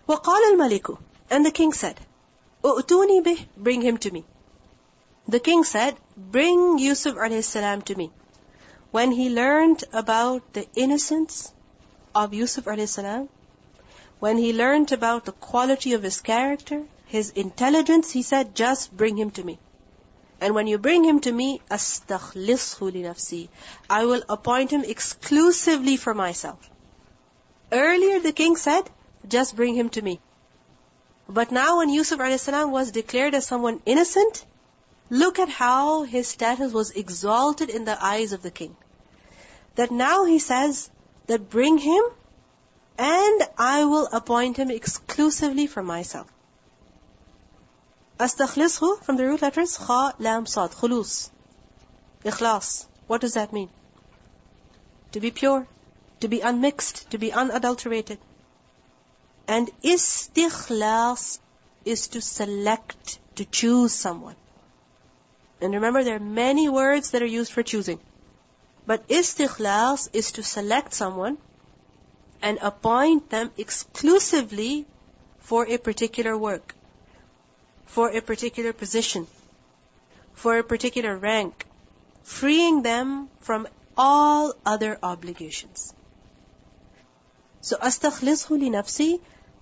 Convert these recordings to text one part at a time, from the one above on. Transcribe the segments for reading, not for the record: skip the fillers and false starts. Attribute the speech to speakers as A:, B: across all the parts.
A: وَقَالَ الْمَلِكُ, and the king said, أُؤْتُونِي بِهِ, bring him to me. The king said, bring Yusuf a.s. to me. When he learned about the innocence of Yusuf a.s., when he learned about the quality of his character, his intelligence, he said, just bring him to me. And when you bring him to me, أَسْتَخْلِصْهُ لِنَفْسِي, I will appoint him exclusively for myself. Earlier the king said, just bring him to me. But now when Yusuf a.s. was declared as someone innocent, look at how his status was exalted in the eyes of the king. That now he says that bring him and I will appoint him exclusively for myself. أستخلصه, from the root letters خا لام صاد, خلوص, إخلاص. What does that mean? To be pure, to be unmixed, to be unadulterated. And istikhlas is to select, to choose someone. And remember, there are many words that are used for choosing. But istikhlas is to select someone and appoint them exclusively for a particular work, for a particular position, for a particular rank, freeing them from all other obligations. So, أَسْتَخْلِصْهُ لِنَفْسِي,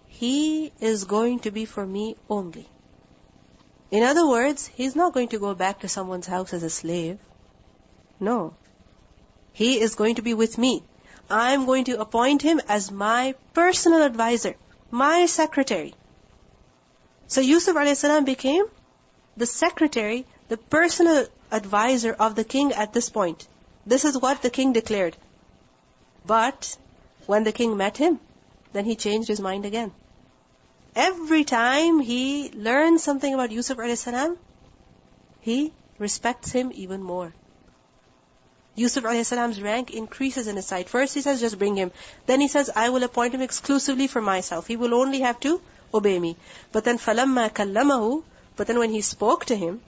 A: he is going to be for me only. In other words, he's not going to go back to someone's house as a slave. No. He is going to be with me. I'm going to appoint him as my personal advisor, my secretary. So Yusuf a.s. became the secretary, the personal advisor of the king at this point. This is what the king declared. But when the king met him, then he changed his mind again. Every time he learns something about Yusuf a.s., he respects him even more. Yusuf a.s.'s rank increases in his sight. First he says, just bring him. Then he says, I will appoint him exclusively for myself. He will only have to obey me. But then فَلَمَّا كَلَّمَهُ, but then when he spoke to him,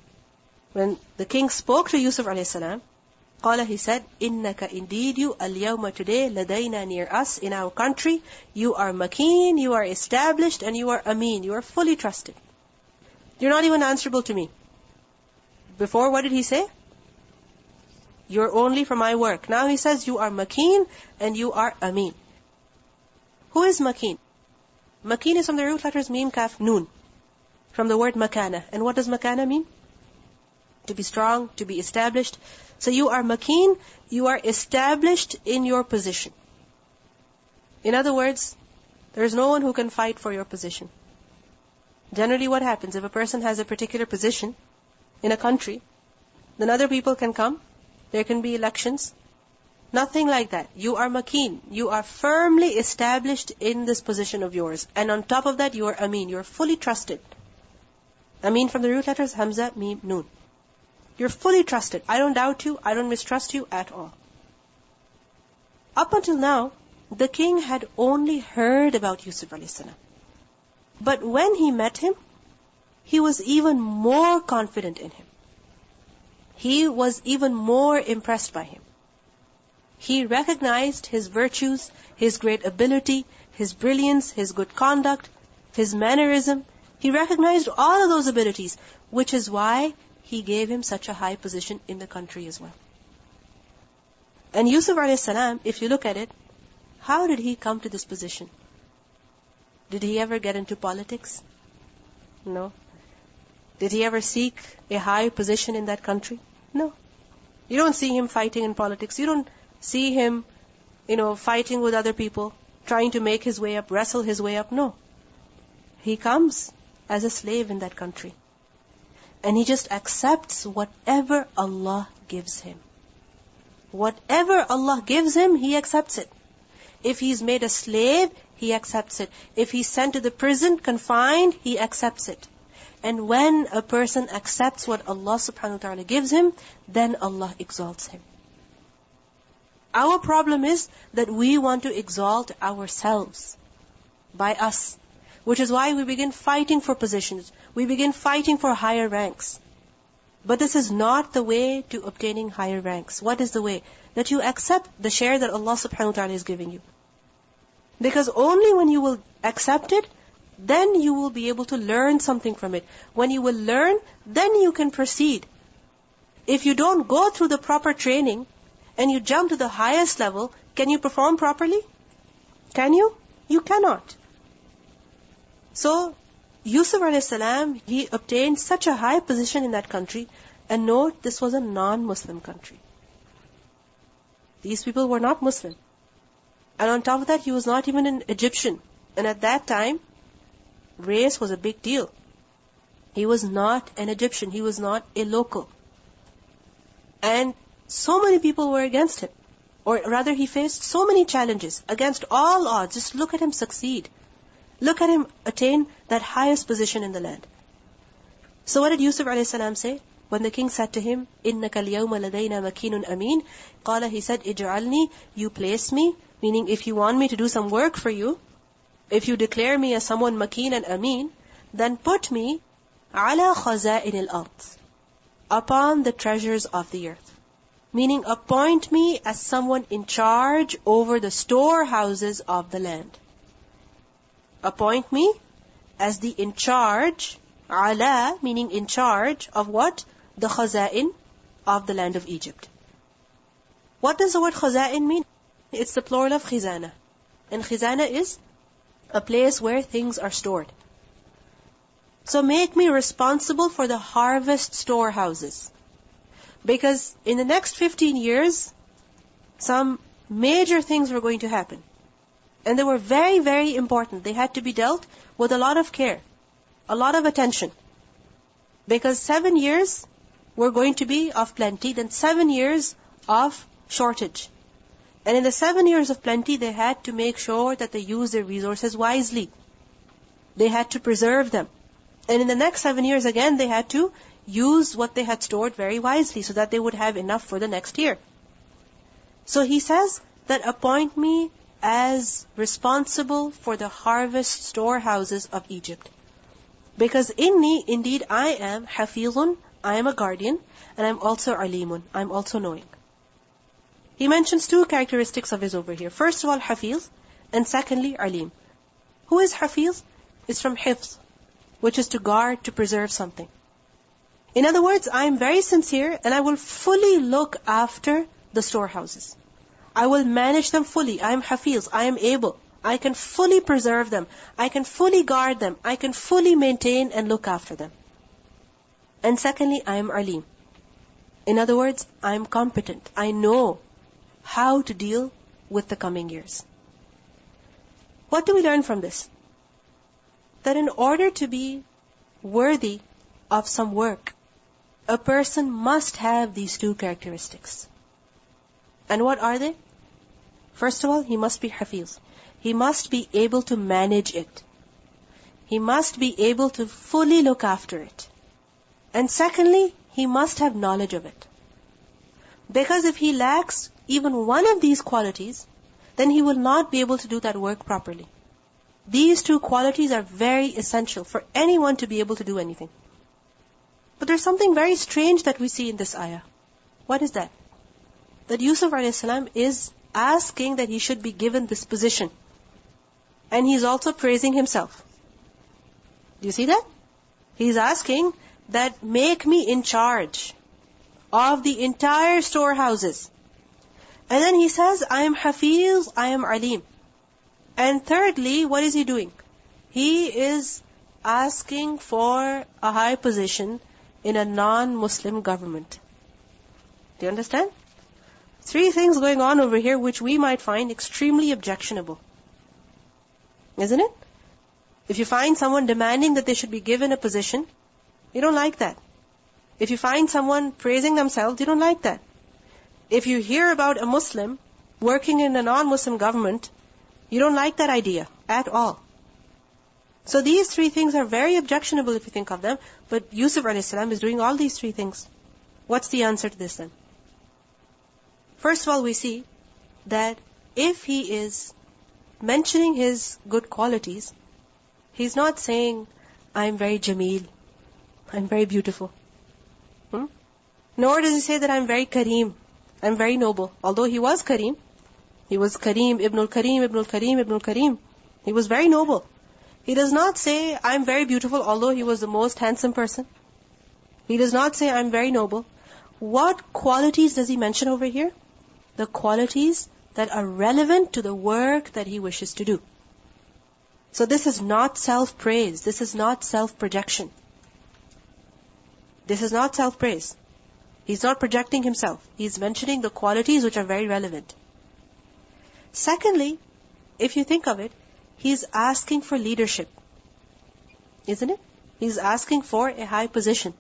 A: when the king spoke to Yusuf a.s., قَالَ, he said, إِنَّكَ, indeed you, الْيَوْمَ, today, لَدَيْنَا, near us, in our country, you are makeen, you are established, and you are ameen, you are fully trusted. You're not even answerable to me. Before, what did he say? You're only for my work. Now he says, you are makeen, and you are ameen. Who is makeen? Makeen is from the root letters mim, kaf, noon, from the word makana. And what does makana mean? To be strong, to be established. So you are makeen, you are established in your position. In other words, there is no one who can fight for your position. Generally what happens, if a person has a particular position in a country, then other people can come, there can be elections. Nothing like that. You are makeen, you are firmly established in this position of yours. And on top of that, you are ameen, you are fully trusted. Ameen from the root letters hamza, mim, noon. You're fully trusted. I don't doubt you. I don't mistrust you at all. Up until now, the king had only heard about Yusuf a.s. But when he met him, he was even more confident in him. He was even more impressed by him. He recognized his virtues, his great ability, his brilliance, his good conduct, his mannerism. He recognized all of those abilities, which is why he gave him such a high position in the country as well. And Yusuf a.s., if you look at it, how did he come to this position? Did he ever get into politics? No. Did he ever seek a high position in that country? No. You don't see him fighting in politics. You don't see him, fighting with other people, trying to make his way up, wrestle his way up. No. He comes as a slave in that country. And he just accepts whatever Allah gives him. Whatever Allah gives him, he accepts it. If he's made a slave, he accepts it. If he's sent to the prison, confined, he accepts it. And when a person accepts what Allah subhanahu wa ta'ala gives him, then Allah exalts him. Our problem is that we want to exalt ourselves by us, which is why we begin fighting for positions. We begin fighting for higher ranks. But this is not the way to obtaining higher ranks. What is the way? That you accept the share that Allah subhanahu wa ta'ala is giving you. Because only when you will accept it, then you will be able to learn something from it. When you will learn, then you can proceed. If you don't go through the proper training and you jump to the highest level, can you perform properly? Can you? You cannot. So, Yusuf a.s., he obtained such a high position in that country, and note, this was a non-Muslim country. These people were not Muslim. And on top of that, he was not even an Egyptian. And at that time, race was a big deal. He was not an Egyptian. He was not a local. And so many people were against him. Or rather, he faced so many challenges against all odds. Just look at him succeed. Look at him attain that highest position in the land. So what did Yusuf a.s. say? When the king said to him, إِنَّكَ الْيَوْمَ لَدَيْنَا مَكِينٌ أَمِينٌ قَالَ, he said, إِجْعَلْنِي, you place me, meaning if you want me to do some work for you, if you declare me as someone makeen and ameen, then put me عَلَى خَزَائِنِ الْأَرْضِ, upon the treasures of the earth. Meaning appoint me as someone in charge over the storehouses of the land. Appoint me as the in charge, ala, meaning in charge of what? The khaza'in of the land of Egypt. What does the word khaza'in mean? It's the plural of khizana. And khizana is a place where things are stored. So make me responsible for the harvest storehouses. Because in the next 15 years, some major things were going to happen. And they were very, very important. They had to be dealt with a lot of care, a lot of attention. Because 7 years were going to be of plenty, then 7 years of shortage. And in the 7 years of plenty, they had to make sure that they use their resources wisely. They had to preserve them. And in the next 7 years again, they had to use what they had stored very wisely so that they would have enough for the next year. So he says that appoint me as responsible for the harvest storehouses of Egypt. Because inni, indeed I am hafizun, I am a guardian, and I'm also alimun, I'm also knowing. He mentions two characteristics of his over here. First of all, hafiz, and secondly, alim. Who is hafiz? It's from hifz, which is to guard, to preserve something. In other words, I am very sincere and I will fully look after the storehouses. I will manage them fully. I am hafiz. I am able. I can fully preserve them. I can fully guard them. I can fully maintain and look after them. And secondly, I am alim. In other words, I am competent. I know how to deal with the coming years. What do we learn from this? That in order to be worthy of some work, a person must have these two characteristics. And what are they? First of all, he must be hafiz. He must be able to manage it. He must be able to fully look after it. And secondly, he must have knowledge of it. Because if he lacks even one of these qualities, then he will not be able to do that work properly. These two qualities are very essential for anyone to be able to do anything. But there's something very strange that we see in this ayah. What is that? That Yusuf a.s. is asking that he should be given this position. And he's also praising himself. Do you see that? He's asking that make me in charge of the entire storehouses. And then he says, I am hafiz, I am alim. And thirdly, what is he doing? He is asking for a high position in a non-Muslim government. Do you understand? Three things going on over here which we might find extremely objectionable. Isn't it? If you find someone demanding that they should be given a position, you don't like that. If you find someone praising themselves, you don't like that. If you hear about a Muslim working in a non-Muslim government, you don't like that idea at all. So these three things are very objectionable if you think of them, but Yusuf a.s. is doing all these three things. What's the answer to this then? First of all, we see that if he is mentioning his good qualities, he's not saying, I'm very jameel, I'm very beautiful. Nor does he say that I'm very kareem, I'm very noble. Although he was kareem, he was Kareem, Ibn al-Kareem, Ibn al-Kareem, Ibn al-Kareem. He was very noble. He does not say, I'm very beautiful, although he was the most handsome person. He does not say, I'm very noble. What qualities does he mention over here? The qualities that are relevant to the work that he wishes to do. So this is not self-praise. This is not self-projection. This is not self-praise. He's not projecting himself. He's mentioning the qualities which are very relevant. Secondly, if you think of it, he's asking for leadership. Isn't it? He's asking for a high position.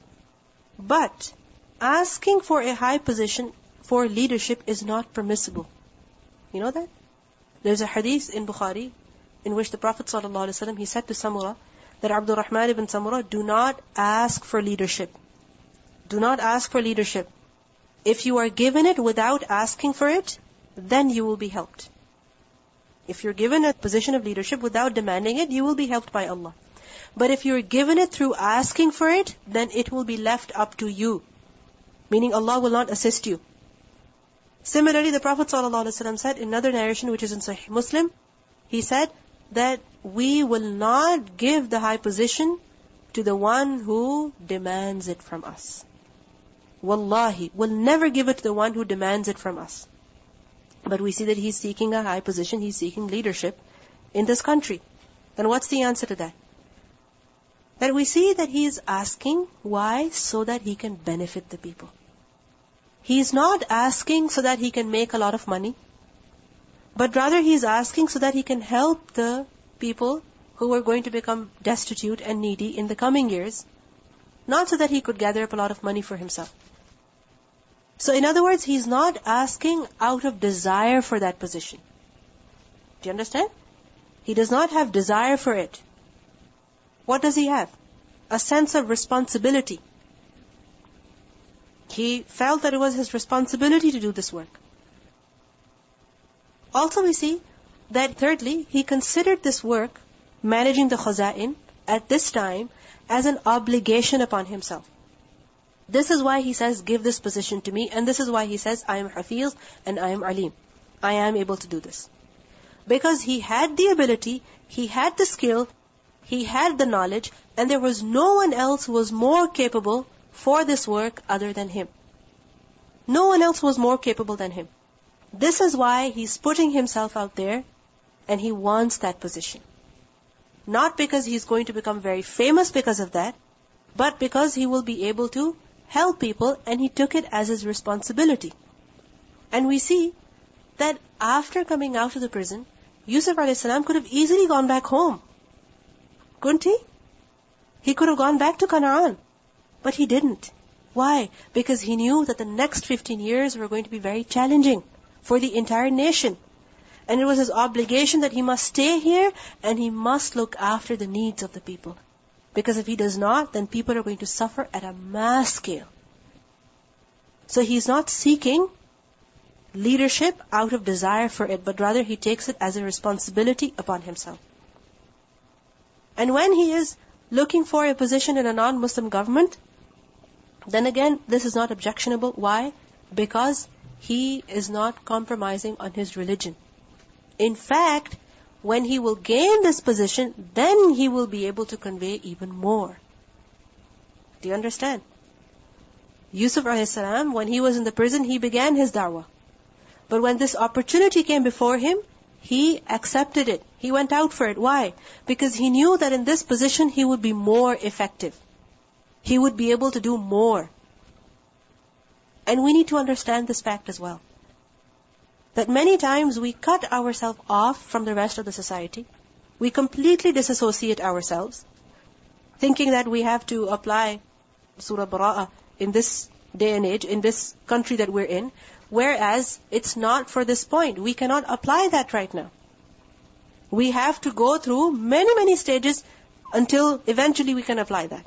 A: But asking for a high position for leadership is not permissible. You know that? There's a hadith in Bukhari in which the Prophet ﷺ, he said to Samura that Abdurrahman ibn Samura, do not ask for leadership. Do not ask for leadership. If you are given it without asking for it, then you will be helped. If you're given a position of leadership without demanding it, you will be helped by Allah. But if you're given it through asking for it, then it will be left up to you. Meaning Allah will not assist you. Similarly, the Prophet ﷺ said in another narration which is in Sahih Muslim, he said that we will not give the high position to the one who demands it from us. Wallahi, we'll never give it to the one who demands it from us. But we see that he's seeking a high position, he's seeking leadership in this country. Then what's the answer to that? That we see that he is asking, why? So that he can benefit the people. He's not asking so that he can make a lot of money, but rather he's asking so that he can help the people who are going to become destitute and needy in the coming years, not so that he could gather up a lot of money for himself. So in other words, he's not asking out of desire for that position. Do you understand? He does not have desire for it. What does he have? A sense of responsibility. He felt that it was his responsibility to do this work. Also we see that thirdly, he considered this work, managing the khaza'in, at this time, as an obligation upon himself. This is why he says, give this position to me, and this is why he says, I am hafiz and I am alim. I am able to do this. Because he had the ability, he had the skill, he had the knowledge, and there was no one else who was more capable for this work other than him. No one else was more capable than him. This is why he's putting himself out there, and he wants that position. Not because he's going to become very famous because of that, but because he will be able to help people, and he took it as his responsibility. And we see that after coming out of the prison, Yusuf a.s. could have easily gone back home. Couldn't he? He could have gone back to Canaan. But he didn't. Why? Because he knew that the next 15 years were going to be very challenging for the entire nation. And it was his obligation that he must stay here and he must look after the needs of the people. Because if he does not, then people are going to suffer at a mass scale. So he's not seeking leadership out of desire for it, but rather he takes it as a responsibility upon himself. And when he is looking for a position in a non-Muslim government, then again, this is not objectionable. Why? Because he is not compromising on his religion. In fact, when he will gain this position, then he will be able to convey even more. Do you understand? Yusuf a.s., when he was in the prison, he began his da'wah. But when this opportunity came before him, he accepted it. He went out for it. Why? Because he knew that in this position he would be more effective. He would be able to do more. And we need to understand this fact as well. That many times we cut ourselves off from the rest of the society. We completely disassociate ourselves, thinking that we have to apply Surah Bara'ah in this day and age, in this country that we're in, whereas it's not for this point. We cannot apply that right now. We have to go through many, many stages until eventually we can apply that.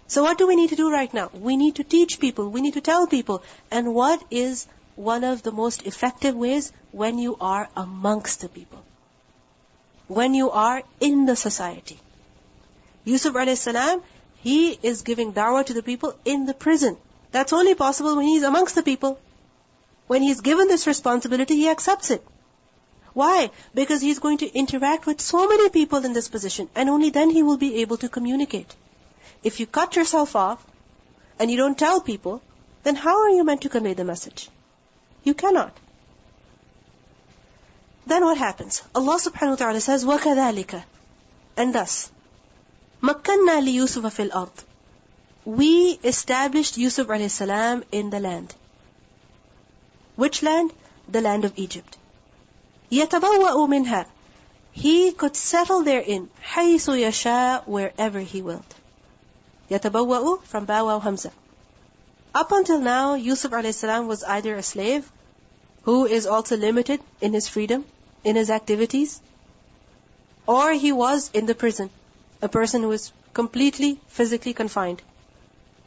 A: So what do we need to do right now? We need to teach people. We need to tell people. And what is one of the most effective ways? When you are amongst the people. When you are in the society. Yusuf a.s., he is giving da'wah to the people in the prison. That's only possible when he's amongst the people. When he's given this responsibility, he accepts it. Why? Because he's going to interact with so many people in this position, and only then he will be able to communicate. If you cut yourself off, and you don't tell people, then how are you meant to convey the message? You cannot. Then what happens? Allah subhanahu wa ta'ala says, وَكَذَلِكَ, and thus, مَكَّنَّا لِيُوسُفَ فِي الْأَرْضِ, we established Yusuf alayhi salam in the land. Which land? The land of Egypt. يَتَبَوَّأُ مِنْهَا, he could settle therein, حَيْثُ يَشَاءُ, wherever he willed. يَتَبَوَّأُ from Ba Waw Hamza. Up until now, Yusuf alayhi salam was either a slave, who is also limited in his freedom, in his activities, or he was in the prison, a person who is completely physically confined.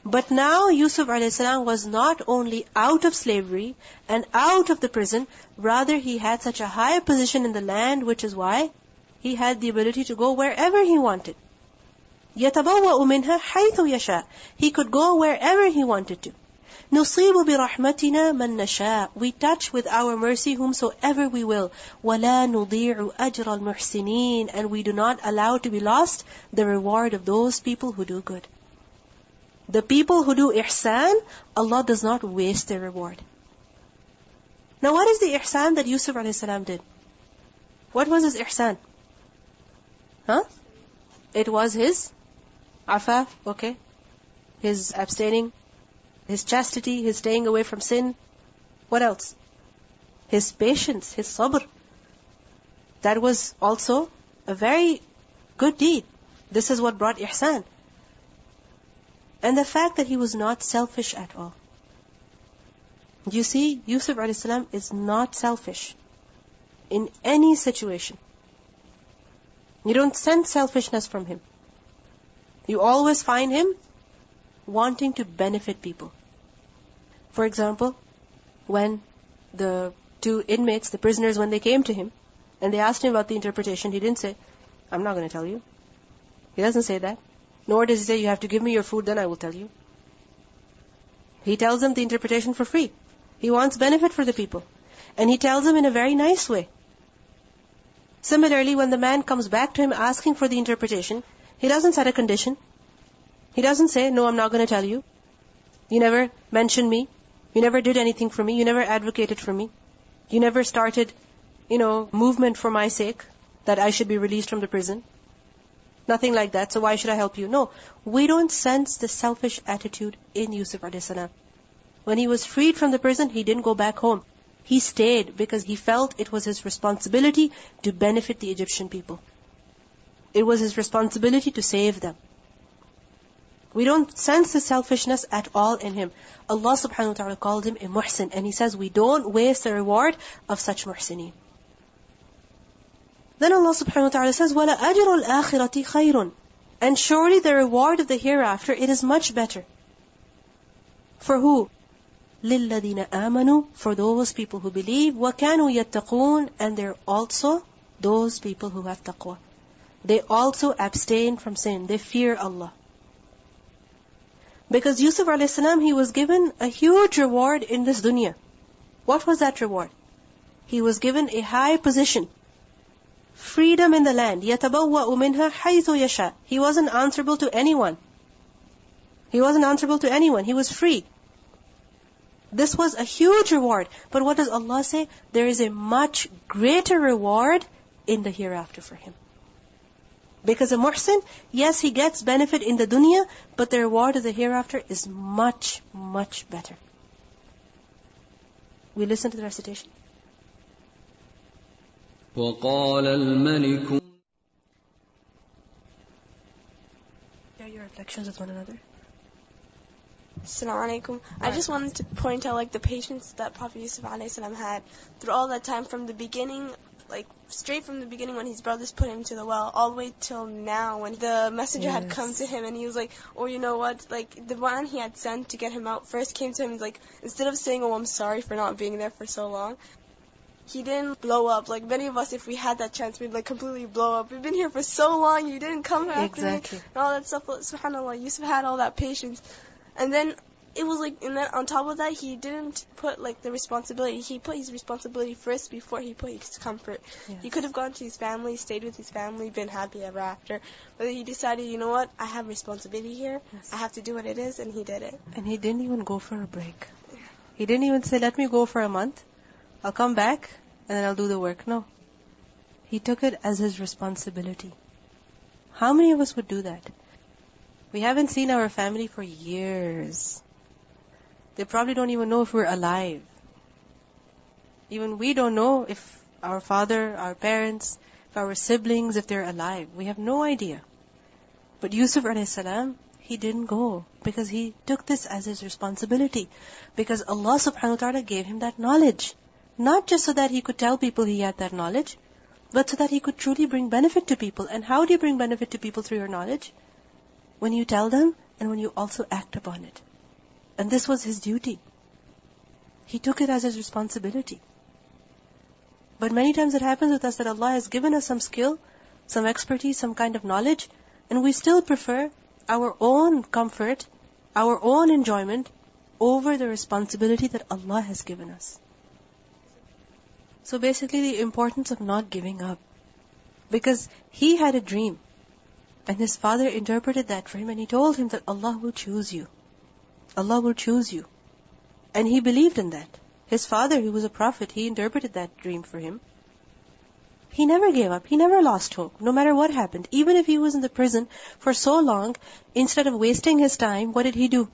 A: But now Yusuf a.s. was not only out of slavery and out of the prison, rather he had such a high position in the land, which is why he had the ability to go wherever he wanted. يَتَبَوَّأُ مِنْهَا حَيْثُ يَشَاءُ, he could go wherever he wanted to. نُصِيبُ بِرَحْمَتِنَا مَن نَشَاءُ, we touch with our mercy whomsoever we will. وَلَا نُضِيعُ أَجْرَ الْمُحْسِنِينَ, and we do not allow to be lost the reward of those people who do good. The people who do ihsan, Allah does not waste their reward. Now what is the ihsan that Yusuf a.s. did? What was his ihsan? It was his afaf, okay? His abstaining, his chastity, his staying away from sin. What else? His patience, his sabr. That was also a very good deed. This is what brought ihsan. And the fact that he was not selfish at all. You see, Yusuf a.s. is not selfish in any situation. You don't sense selfishness from him. You always find him wanting to benefit people. For example, when the two inmates, the prisoners, when they came to him and they asked him about the interpretation, he didn't say, I'm not going to tell you. He doesn't say that. Nor does he say, you have to give me your food, then I will tell you. He tells them the interpretation for free. He wants benefit for the people. And he tells them in a very nice way. Similarly, when the man comes back to him asking for the interpretation, he doesn't set a condition. He doesn't say, no, I'm not going to tell you. You never mentioned me. You never did anything for me. You never advocated for me. You never started, movement for my sake, that I should be released from the prison. Nothing like that, so why should I help you? No, we don't sense the selfish attitude in Yusuf a.s. When he was freed from the prison, he didn't go back home. He stayed because he felt it was his responsibility to benefit the Egyptian people. It was his responsibility to save them. We don't sense the selfishness at all in him. Allah subhanahu wa ta'ala called him a muhsin, and He says we don't waste the reward of such muhsineen. Then Allah subhanahu wa ta'ala says, وَلَا أَجْرُ الْآخِرَةِ خَيْرٌ, and surely the reward of the hereafter, it is much better. For who? لِلَّذِينَ آمَنُوا, for those people who believe, وَكَانُوا يَتَّقُونَ, and they're also those people who have taqwa. They also abstain from sin. They fear Allah. Because Yusuf a.s., he was given a huge reward in this dunya. What was that reward? He was given a high position. Freedom in the land. يَتَبَوَّأُ مِنْهَا حَيْثُ يَشَاءُ. He wasn't answerable to anyone. He was free. This was a huge reward. But what does Allah say? There is a much greater reward in the hereafter for him. Because a muhsin, yes, he gets benefit in the dunya, but the reward of the hereafter is much, much better. We listen to the recitation.
B: وَقَالَ الْمَلِكُ.
A: Share your reflections with one another.
C: Assalamu alaikum. I just wanted to point out the patience that Prophet Yusuf a.s. had through all that time, from the beginning, straight from the beginning when his brothers put him to the well, all the way till now when the messenger had come to him and he was like, oh, you know what, the one he had sent to get him out first came to him, instead of saying, oh, I'm sorry for not being there for so long, he didn't blow up. Many of us, if we had that chance, we'd completely blow up. We've been here for so long, you didn't come after me, and all that stuff. Subhanallah, Yusuf had all that patience. And then it was like, and then on top of that, he didn't put like the responsibility. He put his responsibility first before he put his comfort.
A: Yes.
C: He could have gone to his family, stayed with his family, been happy ever after. But he decided, you know what? I have responsibility here.
A: Yes.
C: I have to do what it is, and he did it.
A: And he didn't even go for a break. He didn't even say, let me go for a month. I'll come back and then I'll do the work. No. He took it as his responsibility. How many of us would do that? We haven't seen our family for years. They probably don't even know if we're alive. Even we don't know if our father, our parents, if our siblings, if they're alive. We have no idea. But Yusuf a.s., he didn't go because he took this as his responsibility. Because Allah subhanahu wa ta'ala gave him that knowledge. Not just so that he could tell people he had that knowledge, but so that he could truly bring benefit to people. And how do you bring benefit to people through your knowledge? When you tell them and when you also act upon it. And this was his duty. He took it as his responsibility. But many times it happens with us that Allah has given us some skill, some expertise, some kind of knowledge, and we still prefer our own comfort, our own enjoyment over the responsibility that Allah has given us. So basically the importance of not giving up. Because he had a dream. And his father interpreted that for him and he told him that Allah will choose you. Allah will choose you. And he believed in that. His father, who was a prophet, he interpreted that dream for him. He never gave up. He never lost hope, no matter what happened. Even if he was in the prison for so long, instead of wasting his time, what did he do?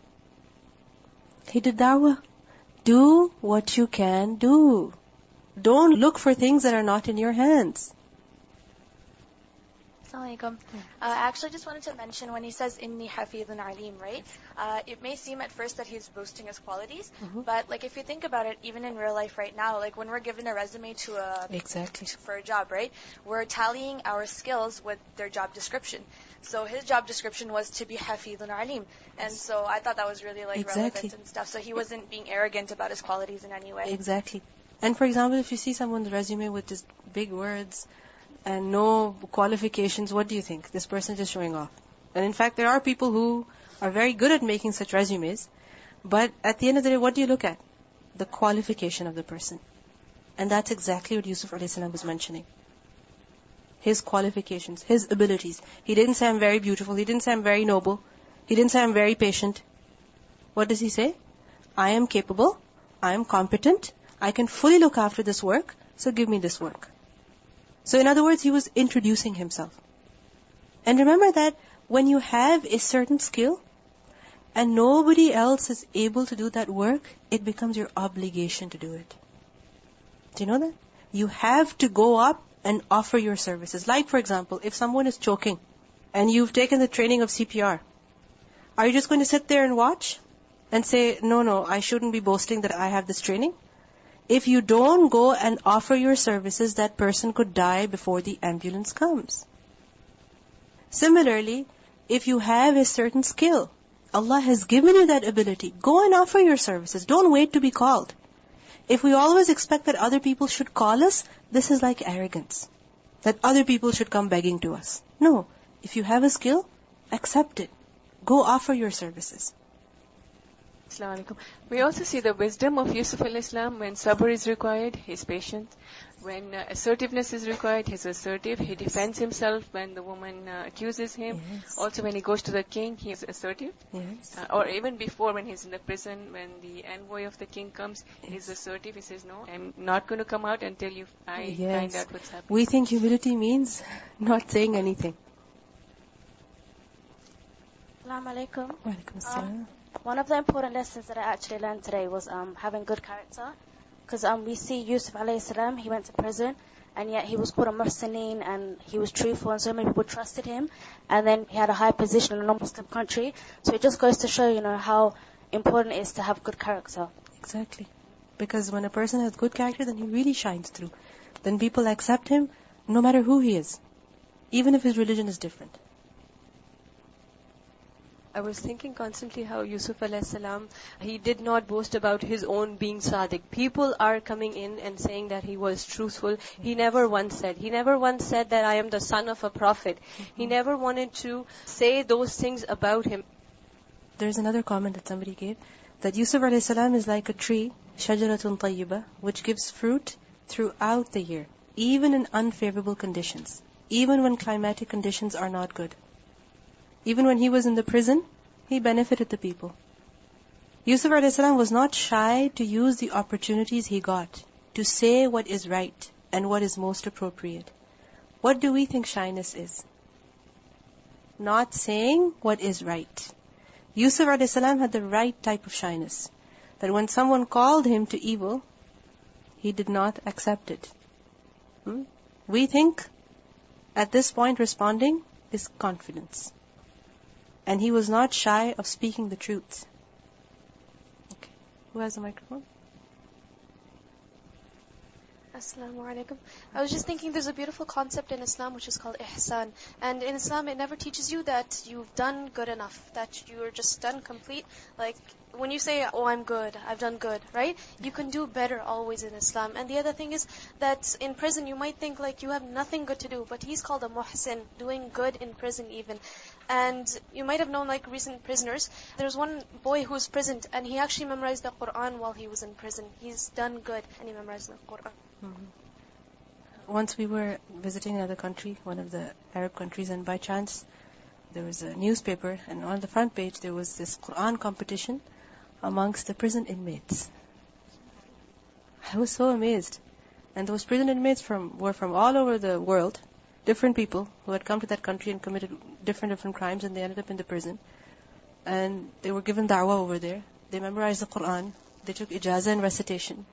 A: He did da'wah. Do what you can do. Don't look for things that are not in your hands.
D: Assalamu alaikum. I actually just wanted to mention when he says inni hafidhun alim, right? It may seem at first that he's boasting his qualities, but like if you think about it, even in real life right now, like when we're given a resume for a job, right? We're tallying our skills with their job description. So his job description was to be hafidhun alim, and so I thought that was really like relevant and stuff. So he wasn't being arrogant about his qualities in any way.
A: Exactly. And for example, if you see someone's resume with just big words and no qualifications, what do you think? This person is just showing off. And in fact, there are people who are very good at making such resumes, but at the end of the day, what do you look at? The qualification of the person. And that's exactly what Yusuf a.s. was mentioning. His qualifications, his abilities. He didn't say, I'm very beautiful. He didn't say, I'm very noble. He didn't say, I'm very patient. What does he say? I am capable. I am competent. I can fully look after this work, so give me this work. So in other words, he was introducing himself. And remember that when you have a certain skill and nobody else is able to do that work, it becomes your obligation to do it. Do you know that? You have to go up and offer your services. Like for example, if someone is choking and you've taken the training of CPR, are you just going to sit there and watch and say, no, I shouldn't be boasting that I have this training? If you don't go and offer your services, that person could die before the ambulance comes. Similarly, if you have a certain skill, Allah has given you that ability, go and offer your services. Don't wait to be called. If we always expect that other people should call us, this is like arrogance. That other people should come begging to us. No, if you have a skill, accept it. Go offer your services.
E: Assalamu alaikum. We also see the wisdom of Yusuf al-Islam when sabr is required, he's patient. When assertiveness is required, he's assertive. He defends himself when the woman accuses him.
A: Yes.
E: Also when he goes to the king, he is assertive.
A: Yes.
E: Or even before when he's in the prison, when the envoy of the king comes, he's assertive. He says, no, I'm not going to come out until I find out what's happening.
A: We think humility means not saying anything.
F: Assalamu alaikum.
A: Wa alaikum assalam.
F: One of the important lessons that I actually learned today was having good character. Because we see Yusuf alayhi salam, he went to prison, and yet he was called a muhsineen, and he was truthful, and so many people trusted him. And then he had a high position in a non-Muslim country. So it just goes to show, how important it is to have good character.
A: Exactly. Because when a person has good character, then he really shines through. Then people accept him no matter who he is. Even if his religion is different.
G: I was thinking constantly how Yusuf a.s., he did not boast about his own being Sadiq. People are coming in and saying that he was truthful. He never once said that I am the son of a prophet. He never wanted to say those things about him.
A: There's another comment that somebody gave, that Yusuf alayhi salam is like a tree, shajaratun tayyibah, which gives fruit throughout the year, even in unfavorable conditions, even when climatic conditions are not good. Even when he was in the prison, he benefited the people. Yusuf alayhi salam was not shy to use the opportunities he got to say what is right and what is most appropriate. What do we think shyness is? Not saying what is right. Yusuf alayhi salam had the right type of shyness. That when someone called him to evil, he did not accept it. We think at this point responding is confidence. And he was not shy of speaking the truth. Okay. Who has the microphone?
H: Assalamu alaikum. I was just thinking there's a beautiful concept in Islam which is called ihsan. And in Islam it never teaches you that you've done good enough, that you're just done complete. Like when you say, oh, I'm good, I've done good, right? You can do better always in Islam. And the other thing is that in prison you might think like you have nothing good to do, but he's called a muhsin, doing good in prison even. And you might have known like recent prisoners. There's one boy who was prisoned and he actually memorized the Quran while he was in prison. He's done good and he memorized the Quran.
A: Once we were visiting another country, one of the Arab countries, and by chance there was a newspaper, and on the front page there was this Quran competition amongst the prison inmates. I was so amazed. And those prison inmates were from all over the world, different people who had come to that country and committed different crimes, and they ended up in the prison. And they were given da'wah over there. They memorized the Quran. They took ijazah and recitation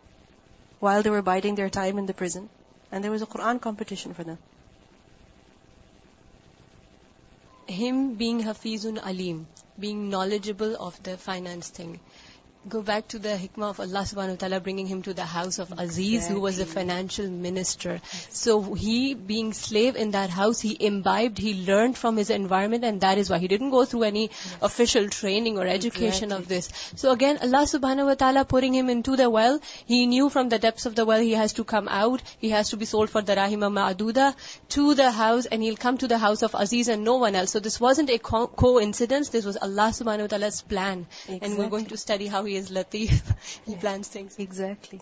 A: while they were biding their time in the prison. And there was a Quran competition for them.
G: Him being Hafizun Alim, being knowledgeable of the finance thing. Go back to the hikmah of Allah subhanahu wa ta'ala bringing him to the house of Aziz, who was a financial minister. So he, being slave in that house, he imbibed, he learned from his environment, and that is why he didn't go through any official training or education of this. So again, Allah subhanahu wa ta'ala putting him into the well, he knew from the depths of the well he has to come out, he has to be sold for darahima ma'aduda to the house, and he'll come to the house of Aziz and no one else. So this wasn't a coincidence, this was Allah subhanahu wa ta'ala's plan.
A: Exactly.
G: And we're going to study how he is Latif. He plans things.
A: Exactly.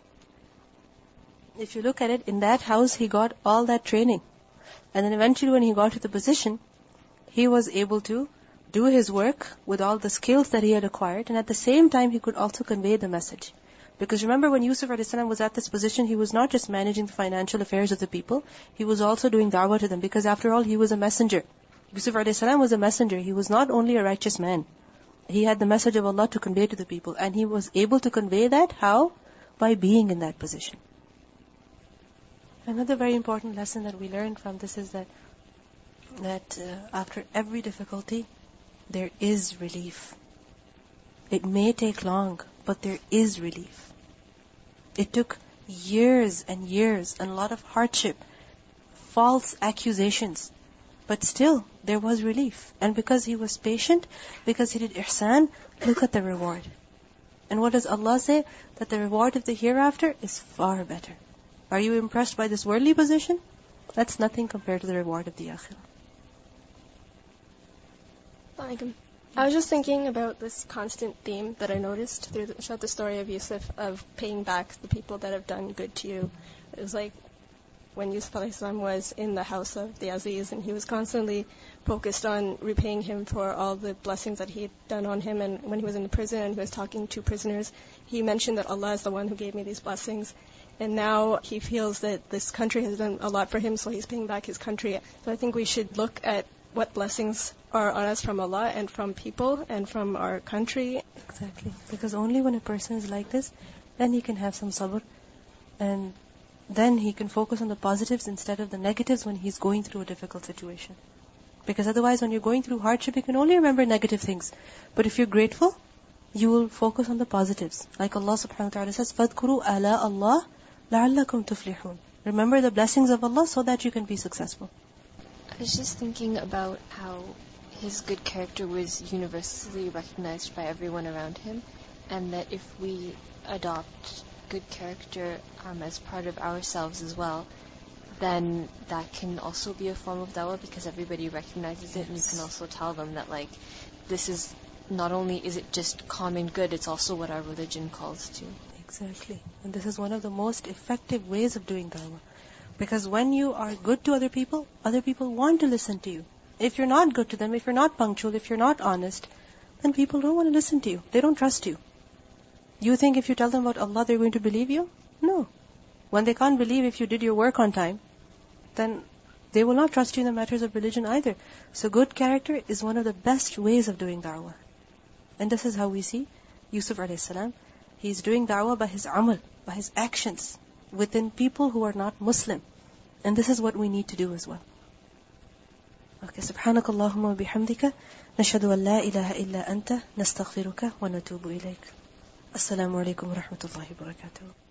A: If you look at it, in that house he got all that training. And then eventually when he got to the position, he was able to do his work with all the skills that he had acquired, and at the same time he could also convey the message. Because remember, when Yusuf a.s. was at this position, he was not just managing the financial affairs of the people, he was also doing da'wah to them, because after all, he was a messenger. Yusuf a.s. was a messenger. He was not only a righteous man. He had the message of Allah to convey to the people, and he was able to convey that. How? By being in that position. Another very important lesson that we learned from this is that after every difficulty, there is relief. It may take long, but there is relief. It took years and years and a lot of hardship, false accusations, but still, there was relief. And because he was patient, because he did ihsan, look at the reward. And what does Allah say? That the reward of the hereafter is far better. Are you impressed by this worldly position? That's nothing compared to the reward of the akhirah.
I: I was just thinking about this constant theme that I noticed throughout the story of Yusuf, of paying back the people that have done good to you. It was like when Yusuf a.s. was in the house of the Aziz, and he was constantly focused on repaying him for all the blessings that he had done on him. And when he was in the prison and he was talking to prisoners, he mentioned that Allah is the one who gave me these blessings. And now he feels that this country has done a lot for him, so he's paying back his country. So I think we should look at what blessings are on us from Allah and from people and from our country.
A: Exactly. Because only when a person is like this, then he can have some sabr, and then he can focus on the positives instead of the negatives when he's going through a difficult situation. Because otherwise, when you're going through hardship, you can only remember negative things. But if you're grateful, you will focus on the positives. Like Allah subhanahu wa ta'ala says, فَاذْكُرُوا آلَاءَ اللَّهِ لَعَلَّكُمْ تُفْلِحُونَ. Remember the blessings of Allah so that you can be successful.
J: I was just thinking about how his good character was universally recognized by everyone around him, and that if we adopt good character as part of ourselves as well, then that can also be a form of dawah, because everybody recognizes it, and you can also tell them that, like, this is not only is it just common good, it's also what our religion calls to.
A: Exactly. And this is one of the most effective ways of doing da'wah. Because when you are good to other people want to listen to you. If you're not good to them, if you're not punctual, if you're not honest, then people don't want to listen to you. They don't trust you. You think if you tell them about Allah, they're going to believe you? No. When they can't believe if you did your work on time, then they will not trust you in the matters of religion either. So good character is one of the best ways of doing da'wah. And this is how we see Yusuf a.s. He's doing da'wah by his amal, by his actions, within people who are not Muslim. And this is what we need to do as well. Okay, subhanakallahumma wa bihamdika, nashhadu an la ilaha illa anta, nastaghfiruka wa natubu ilayk. Assalamu alaikum wa rahmatullahi wa barakatuh.